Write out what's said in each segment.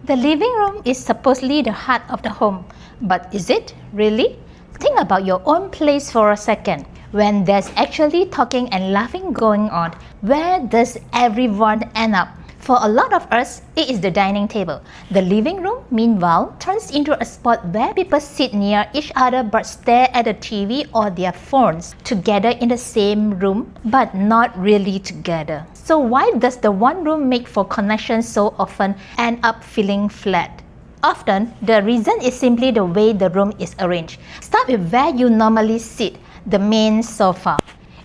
The living room is supposedly the heart of the home, but is it really? Think about your own place for a second. When there's actually talking and laughing going on, where does everyone end up? For a lot of us, it is the dining table. The living room, meanwhile, turns into a spot where people sit near each other but stare at the TV or their phones, together in the same room, but not really together. So why does the one room make for connection so often end up feeling flat? Often, the reason is simply the way the room is arranged. Start with where you normally sit, the main sofa.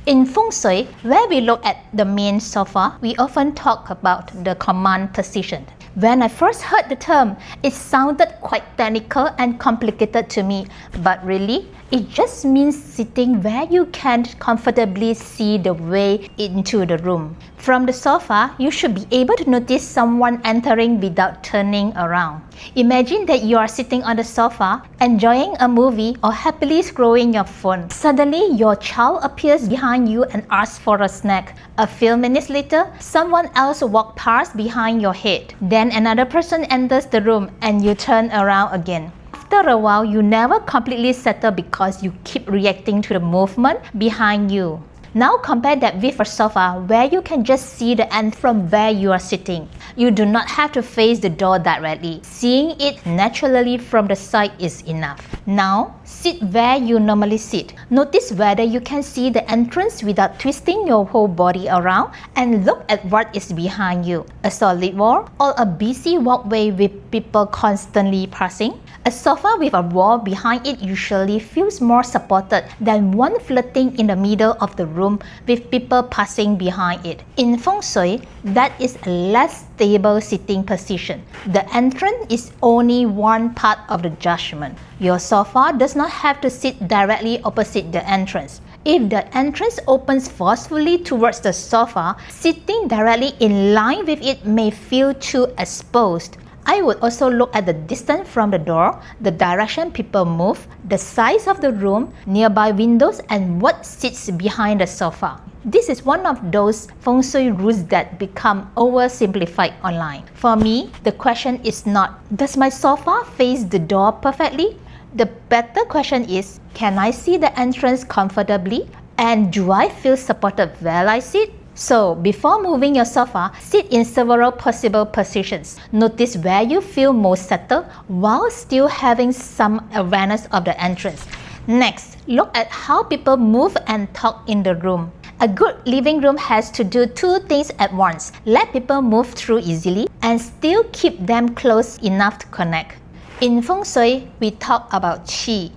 In Feng Shui, where we look at the main sofa, we often talk about the command position. When I first heard the term, it sounded quite technical and complicated to me, but really, it just means sitting where you can comfortably see the way into the room. From the sofa, you should be able to notice someone entering without turning around. Imagine that you are sitting on the sofa, enjoying a movie or happily scrolling your phone. Suddenly, your child appears behind you and asks for a snack. A few minutes later, someone else walks past behind your head. Then another person enters the room and you turn around again. After a while, you never completely settle because you keep reacting to the movement behind you. Now compare that with a sofa where you can just see the end from where you are sitting. You do not have to face the door directly. Seeing it naturally from the side is enough. Now, sit where you normally sit. Notice whether you can see the entrance without twisting your whole body around, and look at what is behind you. A solid wall or a busy walkway with people constantly passing? A sofa with a wall behind it usually feels more supported than one floating in the middle of the room with people passing behind it. In Feng Shui, that is a less stable sitting position. The entrance is only one part of the judgment. Your sofa does not have to sit directly opposite the entrance. If the entrance opens forcefully towards the sofa, sitting directly in line with it may feel too exposed. I would also look at the distance from the door, the direction people move, the size of the room, nearby windows, and what sits behind the sofa. This is one of those Feng Shui rules that become oversimplified online. For me, the question is not, does my sofa face the door perfectly? The better question is, can I see the entrance comfortably? And do I feel supported while I sit? So, before moving your sofa, sit in several possible positions. Notice where you feel most settled while still having some awareness of the entrance. Next, look at how people move and talk in the room. A good living room has to do two things at once. Let people move through easily and still keep them close enough to connect. In Feng Shui, we talk about Qi,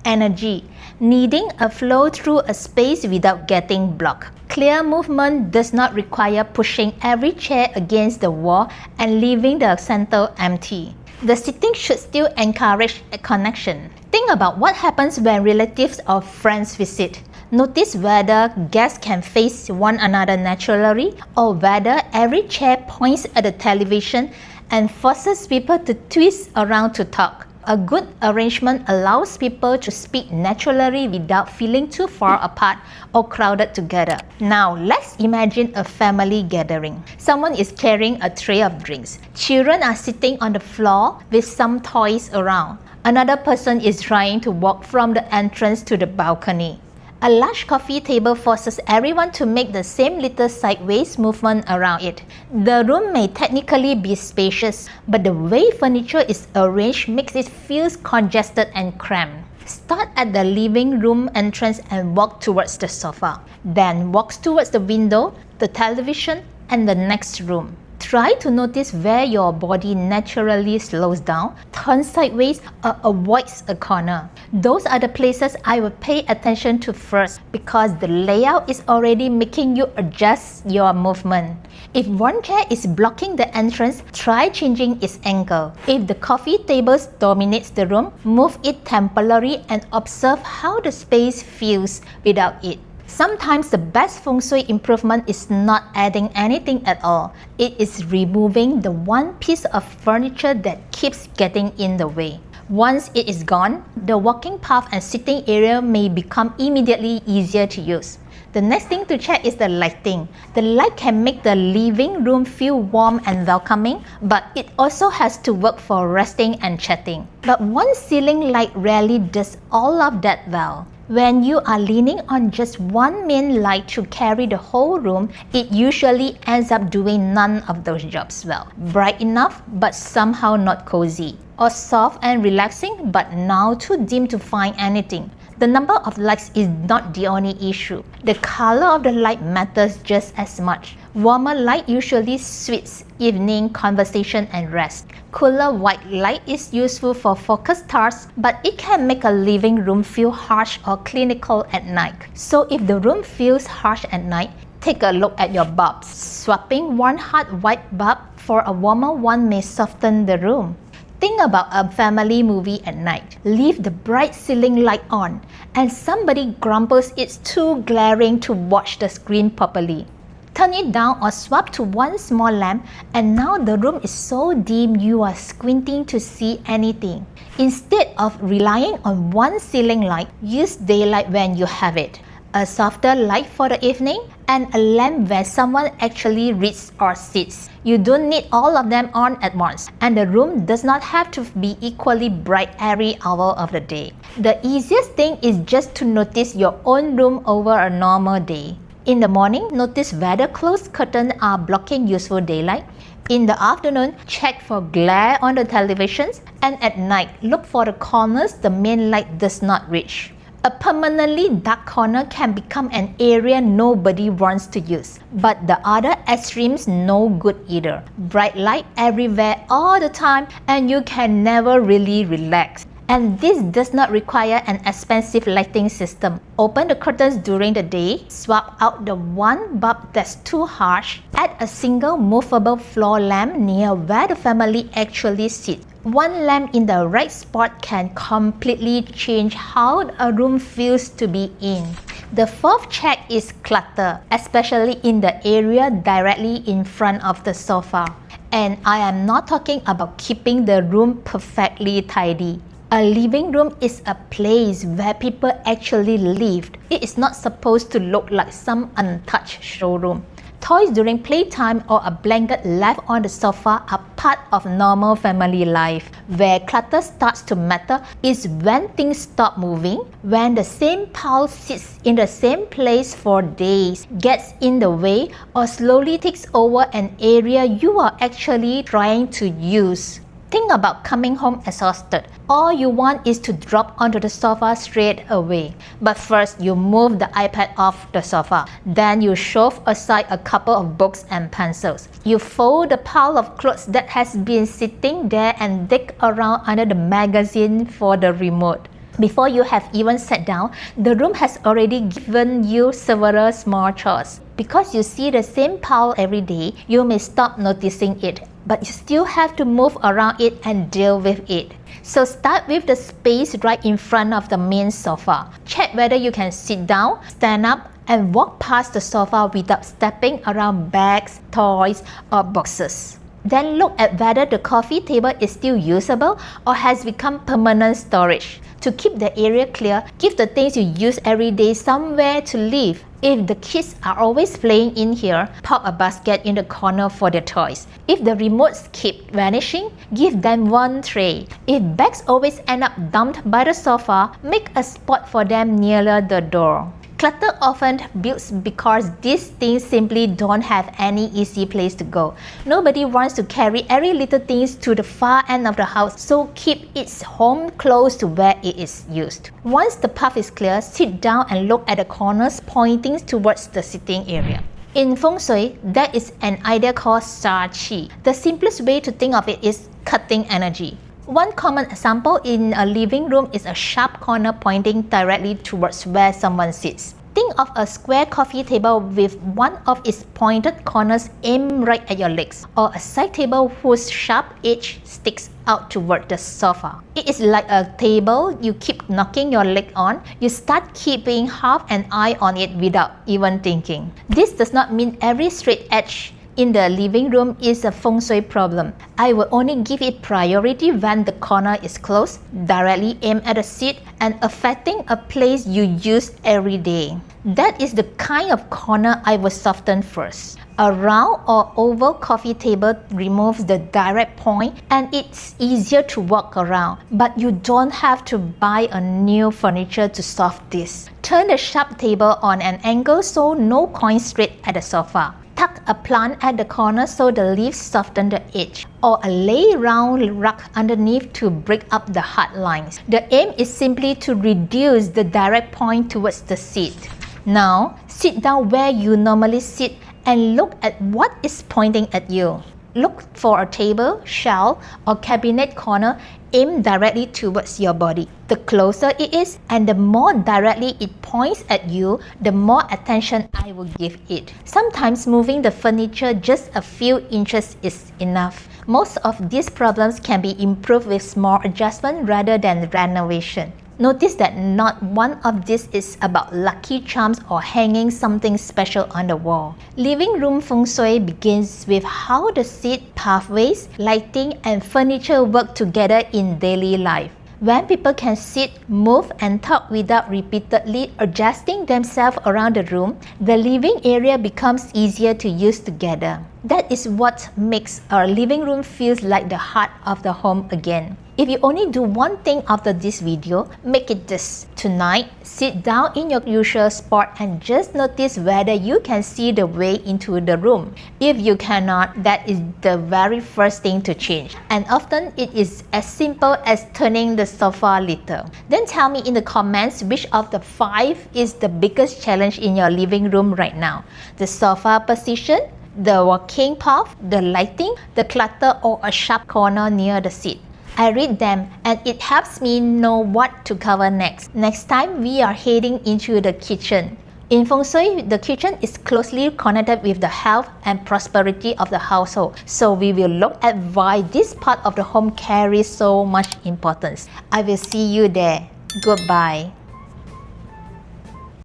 energy, needing a flow through a space without getting blocked. Clear movement does not require pushing every chair against the wall and leaving the center empty. The sitting should still encourage a connection. Think about what happens when relatives or friends visit. Notice whether guests can face one another naturally or whether every chair points at the television and forces people to twist around to talk. A good arrangement allows people to speak naturally without feeling too far apart or crowded together. Now, let's imagine a family gathering. Someone is carrying a tray of drinks. Children are sitting on the floor with some toys around. Another person is trying to walk from the entrance to the balcony. A large coffee table forces everyone to make the same little sideways movement around it. The room may technically be spacious, but the way furniture is arranged makes it feel congested and cramped. Start at the living room entrance and walk towards the sofa. Then walk towards the window, the television, and the next room. Try to notice where your body naturally slows down, turns sideways, or avoids a corner. Those are the places I would pay attention to first because the layout is already making you adjust your movement. If one chair is blocking the entrance, try changing its angle. If the coffee table dominates the room, move it temporarily and observe how the space feels without it. Sometimes the best Feng Shui improvement is not adding anything at all. It is removing the one piece of furniture that keeps getting in the way. Once it is gone, the walking path and sitting area may become immediately easier to use. The next thing to check is the lighting. The light can make the living room feel warm and welcoming, but it also has to work for resting and chatting. But one ceiling light rarely does all of that well. When you are leaning on just one main light to carry the whole room, it usually ends up doing none of those jobs well. Bright enough, but somehow not cozy. Or soft and relaxing, but now too dim to find anything. The number of lights is not the only issue. The color of the light matters just as much. Warmer light usually suits evening conversation and rest. Cooler white light is useful for focused tasks, but it can make a living room feel harsh or clinical at night. So if the room feels harsh at night, take a look at your bulbs. Swapping one hard white bulb for a warmer one may soften the room. Think about a family movie at night. Leave the bright ceiling light on, and somebody grumbles it's too glaring to watch the screen properly. Turn it down or swap to one small lamp, and now the room is so dim you are squinting to see anything. Instead of relying on one ceiling light, use daylight when you have it. A softer light for the evening, and a lamp where someone actually reads or sits. You don't need all of them on at once, and the room does not have to be equally bright every hour of the day. The easiest thing is just to notice your own room over a normal day. In the morning, notice whether closed curtains are blocking useful daylight. In the afternoon, check for glare on the televisions, and at night, look for the corners the main light does not reach. A permanently dark corner can become an area nobody wants to use, but the other extremes no good either. Bright light everywhere all the time, and you can never really relax. And this does not require an expensive lighting system. Open the curtains during the day, swap out the one bulb that's too harsh, add a single movable floor lamp near where the family actually sits. One lamp in the right spot can completely change how a room feels to be in. The fourth check is clutter, especially in the area directly in front of the sofa. And I am not talking about keeping the room perfectly tidy. A living room is a place where people actually lived. It is not supposed to look like some untouched showroom. Toys during playtime or a blanket left on the sofa are part of normal family life. Where clutter starts to matter is when things stop moving, when the same pile sits in the same place for days, gets in the way, or slowly takes over an area you are actually trying to use. Think about coming home exhausted. All you want is to drop onto the sofa straight away. But first, you move the iPad off the sofa. Then you shove aside a couple of books and pencils. You fold the pile of clothes that has been sitting there and dig around under the magazine for the remote. Before you have even sat down, the room has already given you several small chores. Because you see the same pile every day, you may stop noticing it, but you still have to move around it and deal with it. So start with the space right in front of the main sofa. Check whether you can sit down, stand up, and walk past the sofa without stepping around bags, toys, or boxes. Then look at whether the coffee table is still usable or has become permanent storage. To keep the area clear, give the things you use every day somewhere to live. If the kids are always playing in here, pop a basket in the corner for their toys. If the remotes keep vanishing, give them one tray. If bags always end up dumped by the sofa, make a spot for them nearer the door. Clutter often builds because these things simply don't have any easy place to go. Nobody wants to carry every little things to the far end of the house, so keep its home close to where it is used. Once the path is clear, sit down and look at the corners pointing towards the sitting area. In Feng Shui, there is an idea called Sha Qi. The simplest way to think of it is cutting energy. One common example in a living room is a sharp corner pointing directly towards where someone sits. Think of a square coffee table with one of its pointed corners aimed right at your legs, or a side table whose sharp edge sticks out toward the sofa. It is like a table you keep knocking your leg on. You start keeping half an eye on it without even thinking. This does not mean every straight edge in the living room is a Feng Shui problem. I will only give it priority when the corner is close, directly aimed at a seat, and affecting a place you use every day. That is the kind of corner I will soften first. A round or oval coffee table removes the direct point and it's easier to walk around, but you don't have to buy a new furniture to solve this. Turn the sharp table on an angle so no point straight at the sofa. Tuck a plant at the corner so the leaves soften the edge, or a lay round rug underneath to break up the hard lines. The aim is simply to reduce the direct point towards the seat. Now, sit down where you normally sit and look at what is pointing at you. Look for a table, shelf, or cabinet corner aimed directly towards your body. The closer it is and the more directly it points at you, the more attention I will give it. Sometimes moving the furniture just a few inches is enough. Most of these problems can be improved with small adjustment rather than renovation. Notice that not one of these is about lucky charms or hanging something special on the wall. Living room Feng Shui begins with how the seat, pathways, lighting, and furniture work together in daily life. When people can sit, move, and talk without repeatedly adjusting themselves around the room, the living area becomes easier to use together. That is what makes our living room feel like the heart of the home again. If you only do one thing after this video, make it this. Tonight, sit down in your usual spot and just notice whether you can see the way into the room. If you cannot, that is the very first thing to change. And often it is as simple as turning the sofa a little. Then tell me in the comments which of the 5 is the biggest challenge in your living room right now. The sofa position, the walking path, the lighting, the clutter, or a sharp corner near the seat. I read them and it helps me know what to cover next. Next time we are heading into the kitchen. In Feng Shui, the kitchen is closely connected with the health and prosperity of the household. So we will look at why this part of the home carries so much importance. I will see you there. Goodbye.